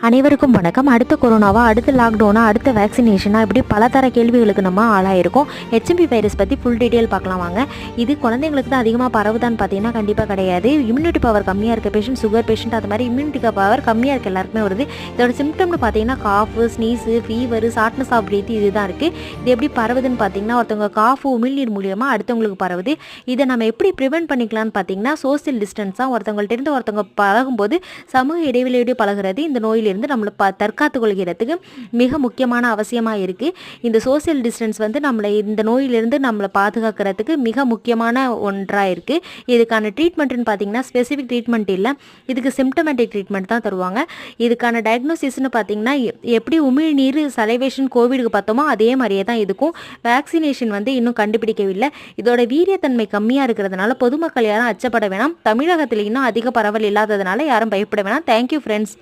அனைவருக்கும் வணக்கம். அடுத்த கொரோனாவா, அடுத்த லாக்டவுனா, அடுத்த வேக்சினேஷனா, இப்படி பலதர கேள்விகளுக்கு நம்ம ஆளாயிருக்கோம். ஹெச்எம்பி வைரஸ் பற்றி ஃபுல் டீட்டெயில் பார்க்கலாம் வாங்க. இது குழந்தைங்களுக்கு தான் அதிகமாக பரவுதான்னு பார்த்தீங்கன்னா கண்டிப்பாக கிடையாது. இம்யூனிட்டி பவர் கம்மியாக இருக்க பேஷண்ட், சுகர் பேஷண்ட், அது மாதிரி இம்யூனிட்டி பவர் கம்மியாக இருக்க எல்லாருக்குமே வருது. இதோட சிம்டம்னு பார்த்தீங்கன்னா காஃபு, ஸ்னீஸு, ஃபீவர், ஷார்ட்னஸ் ஆஃப் பிரீத் இதுதான் இருக்குது. இது எப்படி பரவுதுன்னு பார்த்தீங்கன்னா ஒருத்தவங்க காஃபு உமிழ்நீர் மூலியமாக அடுத்தவங்களுக்கு பரவுது. இதை நம்ம எப்படி ப்ரிவென்ட் பண்ணிக்கலாம்னு பார்த்தீங்கன்னா சோசியல் டிஸ்டன்ஸாக ஒருத்தவங்கள்ட்ட இருந்து ஒருத்தவங்க பழகும்போது சமூக இடைவெளியோடு பழகிறது இந்த நோயில் இருந்து நம்மளை தற்காத்து கொள்கிறதுக்கு மிக முக்கியமான அவசியமாக இருக்குது. இந்த சோசியல் டிஸ்டன்ஸ் வந்து நம்மளை இந்த நோயிலிருந்து நம்மளை பாதுகாக்கிறதுக்கு மிக முக்கியமான ஒன்றாக இருக்குது. இதுக்கான ட்ரீட்மெண்ட்னு பார்த்தீங்கன்னா ஸ்பெசிஃபிக் ட்ரீட்மெண்ட் இல்லை, இதுக்கு சிம்டமேட்டிக் ட்ரீட்மெண்ட் தான் தருவாங்க. இதுக்கான டயக்னோசிஸ்னு பார்த்தீங்கன்னா எப்படி உமிழ்நீர் சலைவேஷன் கோவிடுக்கு பார்த்தோமோ அதே மாதிரியே தான் இதுக்கும். வேக்சினேஷன் வந்து இன்னும் கண்டுபிடிக்கவில்லை. இதோட வீரியத்தன்மை கம்மியாக இருக்கிறதுனால பொதுமக்கள் யாரும் அச்சப்பட வேணாம். தமிழகத்தில் இன்னும் அதிக பரவல் இல்லாததுனால யாரும் பயப்பட வேணாம். Thank you friends.